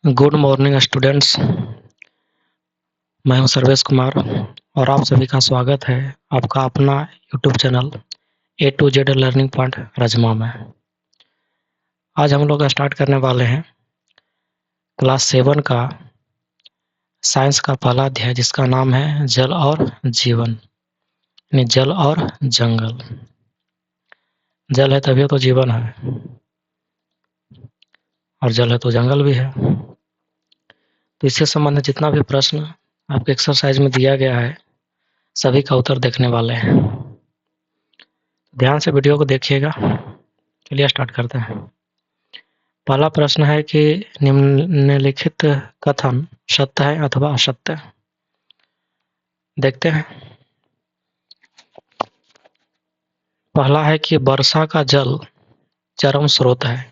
Good morning students. मैं हूं सर्वेश कुमार और आप सभी का स्वागत है आपका अपना YouTube channel A to Z learning point रजमा में। आज हम लोग स्टार्ट करने वाले हैं क्लास 7 का साइंस का पहला अध्याय, जिसका नाम है जल और जीवन, यानी जल और जंगल। जल है तभी तो जीवन है, और जल है तो जंगल भी है। तो इससे संबंधित जितना भी प्रश्न आपके एक्सरसाइज में दिया गया है, सभी का उत्तर देखने वाले हैं। ध्यान से वीडियो को देखिएगा। चलिए स्टार्ट करते हैं। पहला प्रश्न है कि निम्नलिखित कथन सत्य है अथवा असत्य। देखते हैं। पहला है कि वर्षा का जल चरम स्रोत है।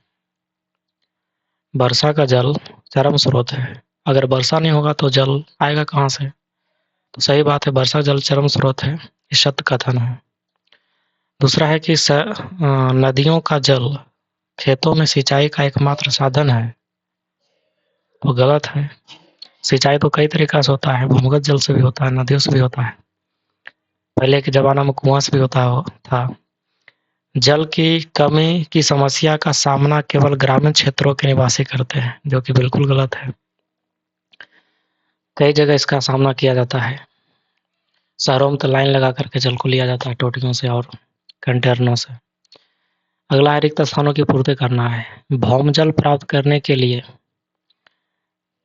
वर्षा का जल चरम स्रोत है। अगर वर्षा नहीं होगा तो जल आएगा कहाँ से? तो सही बात है, वर्षा जल चरम स्रोत है, ये सत्य कथन है। दूसरा है कि नदियों का जल खेतों में सिंचाई का एकमात्र साधन है। तो गलत है। सिंचाई तो कई तरीका से होता है, भूमिगत जल से भी होता है, नदियों से भी होता है। पहले के ज़माना में कुआँ से भी होता था। जल की कमी की समस्या का सामना केवल ग्रामीण क्षेत्रों के निवासी करते हैं, जो कि बिल्कुल गलत है। कई जगह इसका सामना किया जाता है। शहरों में तो लाइन लगा करके जल को लिया जाता है, टोटियों से और कंटेनरों से। अगला है रिक्त स्थानों की पूर्ति करना है। भौम जल प्राप्त करने के लिए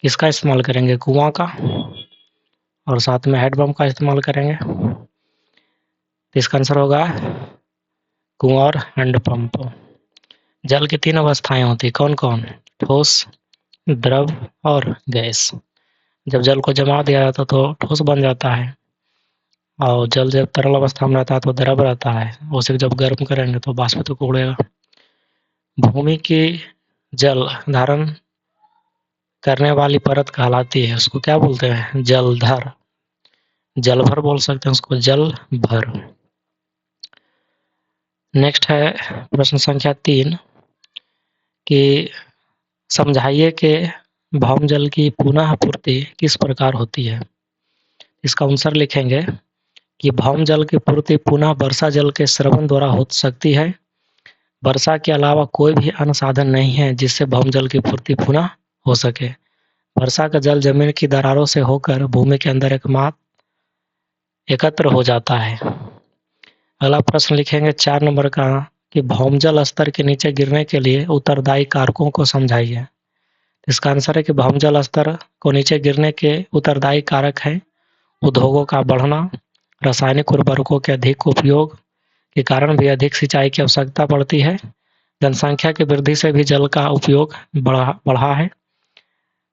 किसका इस्तेमाल करेंगे? कुआँ का, और साथ में हैंडपंप का इस्तेमाल करेंगे। तो इसका आंसर होगा कुआँ और हैंडपंप। जल की 3 अवस्थाएं होती, कौन कौन? ठोस, द्रव और गैस। जब जल को जमा दिया जाता तो ठोस बन जाता है, और जल जब तरल अवस्था में रहता है तो द्रव रहता है। उसे जब गर्म करेंगे तो वाष्पित होकर उड़ेगा। भूमि की जल धारण करने वाली परत कहलाती है, उसको क्या बोलते हैं? जलधर। जलभर बोल सकते हैं उसको, जल भर। नेक्स्ट है प्रश्न संख्या 3 कि समझाइए कि भौम जल की पुनः पूर्ति किस प्रकार होती है। इसका आंसर लिखेंगे कि भौम जल की पूर्ति पुनः वर्षा जल के स्रवण द्वारा हो सकती है। वर्षा के अलावा कोई भी अन्य साधन नहीं है जिससे भौम जल की पूर्ति पुनः हो सके। वर्षा का जल जमीन की दरारों से होकर भूमि के अंदर एकत्र हो जाता है। अगला प्रश्न लिखेंगे 4 नंबर का कि भौम जल स्तर के नीचे गिरने के लिए उत्तरदायी कारकों को समझाइए। इसका आंसर है कि भौम जल स्तर को नीचे गिरने के उत्तरदायी कारक हैं उद्योगों का बढ़ना, रासायनिक उर्वरकों के अधिक उपयोग के कारण भी अधिक सिंचाई की आवश्यकता पड़ती है, जनसंख्या की वृद्धि से भी जल का उपयोग बढ़ा है,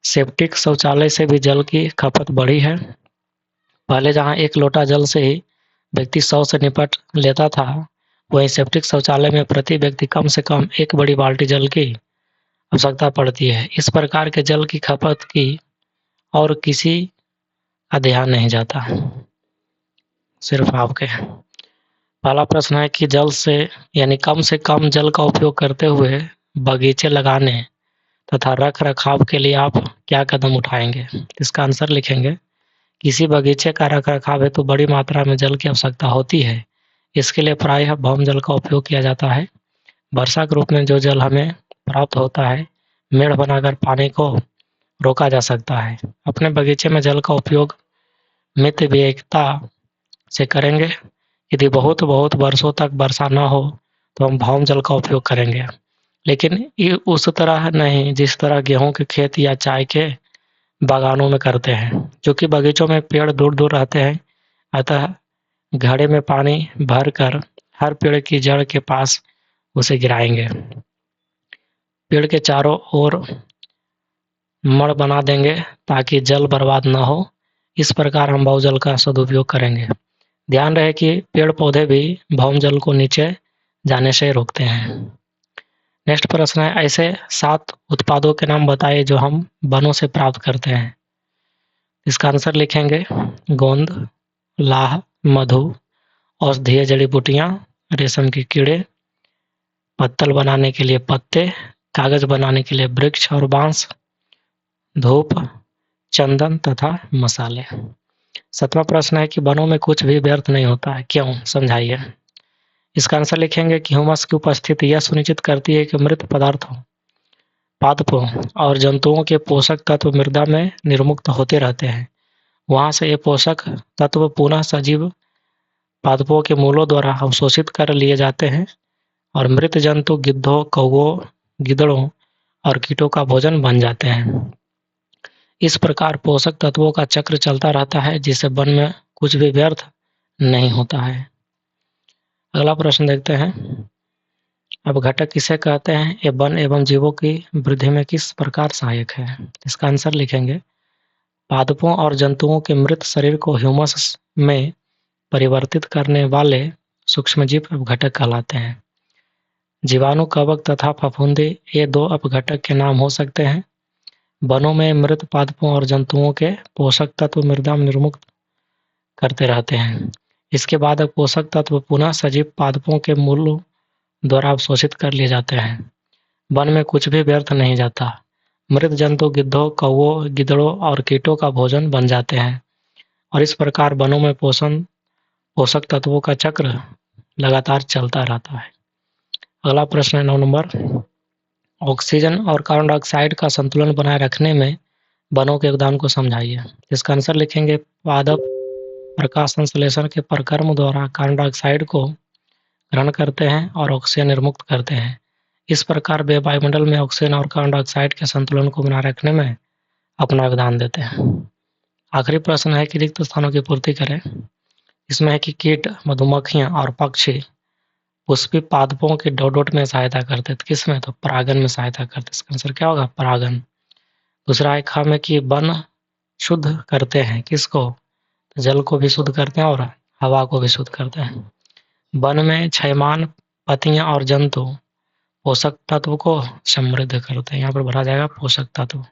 सेप्टिक शौचालय से भी जल की खपत बढ़ी है। पहले जहाँ 1 लोटा जल से ही व्यक्ति 100 से निपट लेता था, वहीं सेप्टिक शौचालय में प्रति व्यक्ति कम से कम 1 बड़ी बाल्टी जल की आवश्यकता पड़ती है। इस प्रकार के जल की खपत की और किसी का ध्यान नहीं जाता, सिर्फ आपके। पहला प्रश्न है कि जल से कम जल का उपयोग करते हुए बगीचे लगाने तथा रख रखाव के लिए आप क्या कदम उठाएंगे? इसका आंसर लिखेंगे। किसी बगीचे का रख रखाव हेतु बड़ी मात्रा में जल की आवश्यकता होती है। इसके लिए प्रायः भौम जल का उपयोग किया जाता है। वर्षा के रूप में जो जल हमें प्राप्त होता है, मेड़ बनाकर पानी को रोका जा सकता है। अपने बगीचे में जल का उपयोग मित विवेकता से करेंगे। यदि बहुत वर्षों तक वर्षा न हो तो हम भौम जल का उपयोग करेंगे, लेकिन उस तरह नहीं जिस तरह गेहूं के खेत या चाय के बागानों में करते हैं, क्योंकि बगीचों में पेड़ दूर दूर रहते हैं। अतः घड़े में पानी भरकर हर पेड़ की जड़ के पास उसे गिराएंगे। पेड़ के चारों ओर मड़ बना देंगे ताकि जल बर्बाद न हो। इस प्रकार हम भौजल का सदुपयोग करेंगे। ध्यान रहे कि पेड़ पौधे भी भौम जल को नीचे जाने से रोकते हैं। नेक्स्ट प्रश्न है, ऐसे 7 उत्पादों के नाम बताइए जो हम वनों से प्राप्त करते हैं। इसका आंसर लिखेंगे गोंद, लाह, मधु, औषधीय जड़ी बूटियां, रेशम के कीड़े, पत्तल बनाने के लिए पत्ते, कागज बनाने के लिए वृक्ष और बांस, धूप, चंदन तथा मसाले। 7वां प्रश्न है कि वनों में कुछ भी व्यर्थ नहीं होता है, क्यों? समझाइए। इसका आंसर लिखेंगे कि ह्यूमस की उपस्थिति यह सुनिश्चित करती है कि मृत पदार्थों, पादपों और जंतुओं के पोषक तत्व मृदा में निर्मुक्त होते रहते हैं। वहाँ से ये पोषक तत्व पुनः सजीव पादपों के मूलों द्वारा अवशोषित कर लिए जाते हैं और मृत जंतु गिद्धों, कौवों, गिद्धड़ों और कीटों का भोजन बन जाते हैं। इस प्रकार पोषक तत्वों का चक्र चलता रहता है, जिससे वन में कुछ भी व्यर्थ नहीं होता है। अगला प्रश्न देखते हैं। अपघटक किसे कहते हैं? ये वन एवं जीवों की वृद्धि में किस प्रकार सहायक है? इसका आंसर लिखेंगे। पादपों और जंतुओं के मृत शरीर को ह्यूमस में परिवर्तित करने वाले सूक्ष्मजीव अपघटक कहलाते हैं। जीवाणु, कवक तथा फफूंदी ये 2 अपघटक के नाम हो सकते हैं। वनों में मृत पादपों और जंतुओं के पोषक तत्व मृदा में निर्मुक्त करते रहते हैं। इसके बाद पोषक तत्व पुनः सजीव पादपों के मूलों द्वारा अवशोषित कर लिए जाते हैं। वन में कुछ भी व्यर्थ नहीं जाता। मृत जंतु गिद्धों, कौवों, गिद्धड़ों और कीटों का भोजन बन जाते हैं और इस प्रकार वनों में पोषक तत्वों का चक्र लगातार चलता रहता है। अगला प्रश्न है 9 नंबर। ऑक्सीजन और कार्बन डाइऑक्साइड का संतुलन बनाए रखने में वनों के योगदान को समझाइए। इसका आंसर लिखेंगे। पादप प्रकाश संश्लेषण के प्रक्रम द्वारा कार्बन डाइऑक्साइड को ग्रहण करते हैं और ऑक्सीजन निर्मुक्त करते हैं। इस प्रकार वे वायुमंडल में ऑक्सीजन और कार्बन डाइऑक्साइड के संतुलन को बनाए रखने में अपना योगदान देते हैं। आखिरी प्रश्न है कि रिक्त स्थानों की पूर्ति करें। इसमें है कि कीट, मधुमक्खियां और पक्षी पुष्पी पादपों के डोडोट में सहायता करते थे। किसमें? तो परागन में सहायता करते। इसका आंसर क्या होगा? परागन। दूसरा है ख में कि वन शुद्ध करते हैं। किसको? जल को भी शुद्ध करते हैं और हवा को भी शुद्ध करते हैं। वन में क्षयमान पत्तियां और जंतु पोषक तत्व को समृद्ध करते हैं। यहाँ पर भरा जाएगा पोषक तत्व।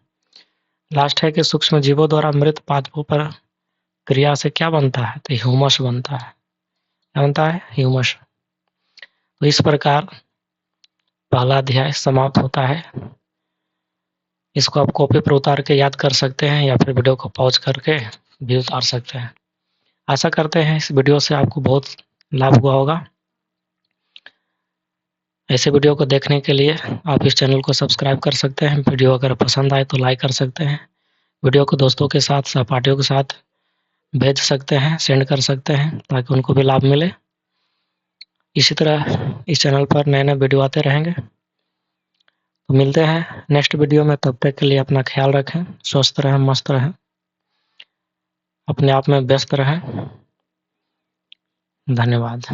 लास्ट है कि सूक्ष्म जीवों द्वारा मृत पादपों पर क्रिया से क्या बनता है? तो ह्यूमस बनता है। क्या बनता है? ह्यूमस। तो इस प्रकार पहला अध्याय समाप्त होता है। इसको आप कॉपी पर उतार के याद कर सकते हैं या फिर वीडियो को पॉज करके भी उतार सकते हैं। आशा करते हैं इस वीडियो से आपको बहुत लाभ हुआ होगा। ऐसे वीडियो को देखने के लिए आप इस चैनल को सब्सक्राइब कर सकते हैं। वीडियो अगर पसंद आए तो लाइक कर सकते हैं। वीडियो को दोस्तों के साथ, सहपाठियों के साथ भेज सकते हैं, सेंड कर सकते हैं ताकि उनको भी लाभ मिले। इसी तरह इस चैनल पर नए नए वीडियो आते रहेंगे। तो मिलते हैं नेक्स्ट वीडियो में। तब तक के लिए अपना ख्याल रखें, स्वस्थ रहें, मस्त रहें, अपने आप में व्यस्त रहें। धन्यवाद।